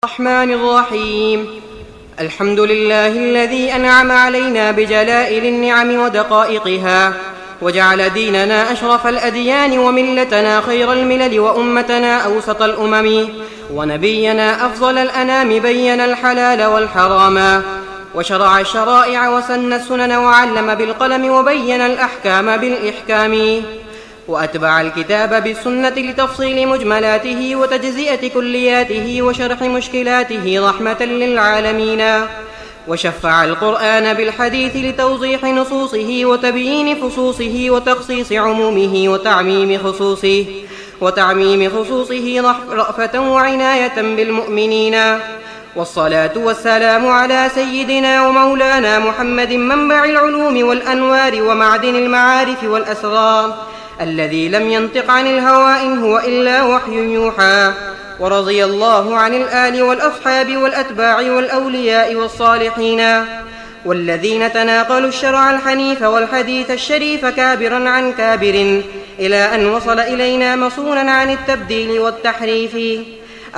الرحمن الرحيم. الحمد لله الذي أنعم علينا بجلائل النعم ودقائقها، وجعل ديننا أشرف الأديان وملتنا خير الملل وأمتنا أوسط الأمم، ونبينا أفضل الأنام بين الحلال والحراما، وشرع الشرائع وسن السنن وعلم بالقلم وبين الأحكام بالإحكام، وأتبع الكتاب بالسنة لتفصيل مجملاته وتجزئة كلياته وشرح مشكلاته رحمة للعالمين، وشفع القرآن بالحديث لتوضيح نصوصه وتبيين فصوصه وتخصيص عمومه وتعميم خصوصه رأفة وعناية بالمؤمنين. والصلاة والسلام على سيدنا ومولانا محمد منبع العلوم والأنوار ومعدن المعارف والأسرار، الذي لم ينطق عن الهوى إن هو إلا وحي يوحى. ورضي الله عن الآل والأصحاب والأتباع والأولياء والصالحين، والذين تناقلوا الشرع الحنيف والحديث الشريف كابرا عن كابر، إلى أن وصل إلينا مصونا عن التبديل والتحريف.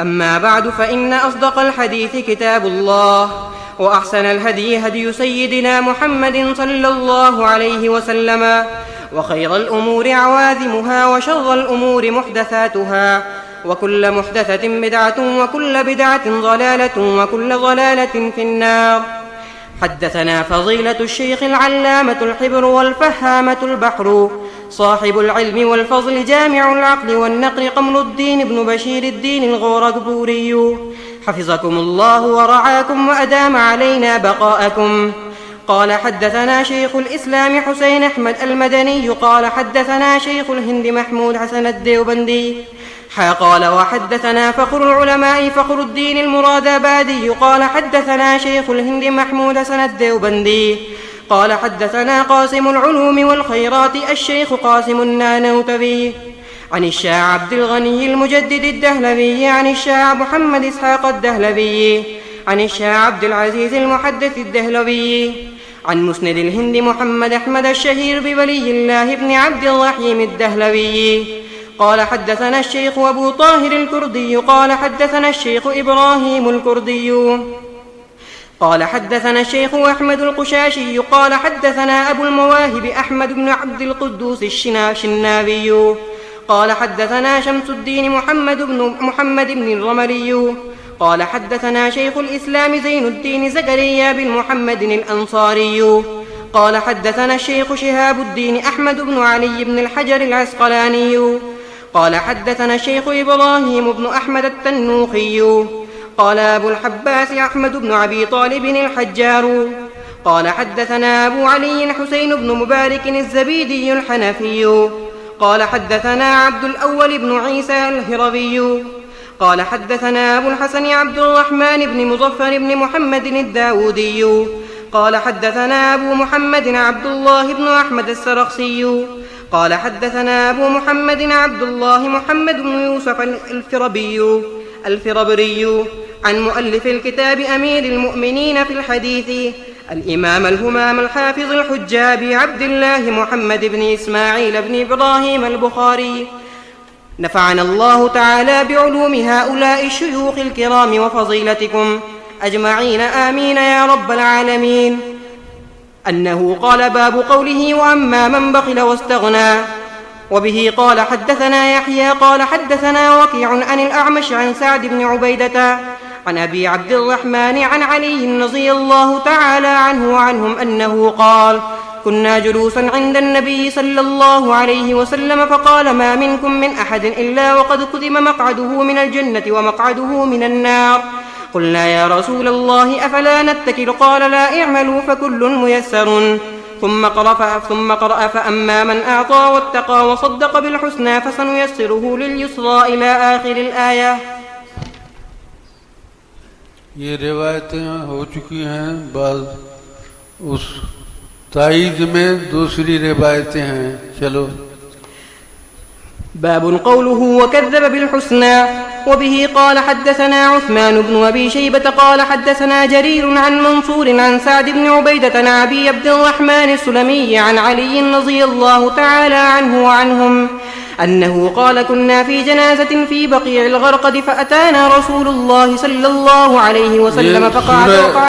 أما بعد، فإن أصدق الحديث كتاب الله، وأحسن الهدي هدي سيدنا محمد صلى الله عليه وسلم، وخير الأمور عواذمها، وشر الأمور محدثاتها، وكل محدثة بدعة، وكل بدعة ضلالة، وكل ضلالة في النار. حدثنا فضيلة الشيخ العلامة الحبر والفهامة البحر، صاحب العلم والفضل جامع العقل والنقل، قمر الدين بن بشير الدين الغوركبوري، حفظكم الله ورعاكم وأدام علينا بقاءكم. قال حدثنا شيخ الإسلام حسين أحمد المدني قال حدثنا شيخ الهند محمود حسن الديوبندي قال وحدثنا فخر العلماء فخر الدين المرادابادي قال حدثنا شيخ الهند محمود حسن الديوبندي قال حدثنا قاسم العلوم والخيرات الشيخ قاسم النانوتبي عن الشاع عبد الغني المجدد الدهلوي عن الشاع محمد إسحاق الدهلوي عن الشاع عبد العزيز المحدث الدهلوي عن مسند الهند محمد أحمد الشهير بولي الله بن عبد الرحيم الدهلوي قال حدثنا الشيخ أبو طاهر الكردي قال حدثنا الشيخ إبراهيم الكردي قال حدثنا الشيخ أحمد القشاشي قال حدثنا أبو المواهب أحمد بن عبد القدوس الشنابي قال حدثنا شمس الدين محمد بن الرملي قال حدثنا شيخ الإسلام زين الدين زكريا بن محمد الأنصاري قال حدثنا الشيخ شهاب الدين أحمد بن علي بن الحجر العسقلاني قال حدثنا الشيخ إبراهيم بن أحمد التنوخي قال أبو الحباس أحمد بن أبي طالب الحجار قال حدثنا أبو علي حسين بن مبارك الزبيدي الحنفي قال حدثنا عبد الأول بن عيسى الهروي قال حدثنا أبو الحسن عبد الرحمن بن مظفر بن محمد الداودي قال حدثنا أبو محمد عبد الله بن أحمد السرخسي قال حدثنا أبو محمد عبد الله محمد بن يوسف الفربري عن مؤلف الكتاب أمير المؤمنين في الحديث الإمام الهمام الحافظ الحجاب عبد الله محمد بن إسماعيل بن إبراهيم البخاري. نفعنا الله تعالى بعلوم هؤلاء الشيوخ الكرام وفضيلتكم أجمعين آمين يا رب العالمين. أنه قال باب قوله وأما من بخل واستغنى. وبه قال حدثنا يحيى قال حدثنا وكيع عن الأعمش عن سعد بن عبيدة عن أبي عبد الرحمن عن علي رضي الله تعالى عنه وعنهم أنه قال كنا جلوسا عند النبي صلى الله عليه وسلم فقال ما منكم من أحد إلا وقد كتب مقعده من الجنة ومقعده من النار. قلنا يا رسول الله أفلا نتكل قال لا اعملوا فكل ميسر. ثم قرأ فأما من أعطى واتقى وصدق بالحسنى فسنيسره لليسرى إلى آخر الآية. ये रिवायतें हो चुकी हैं, बाद उस ताईद में दूसरी रिवायतें हैं. चलो. باب قوله وكذب بالحسنى. وبه قال حدثنا عثمان بن أبي شيبة قال حدثنا جرير عن منصور عن سعد بن عبيدة عن أبي عبد الرحمن السلمي عن علي رضي الله تعالى عنه وعنهم أنه قال كنا في جنازة في بقيع الغرقد فأتانا رسول الله صلى الله عليه وسلم فقعد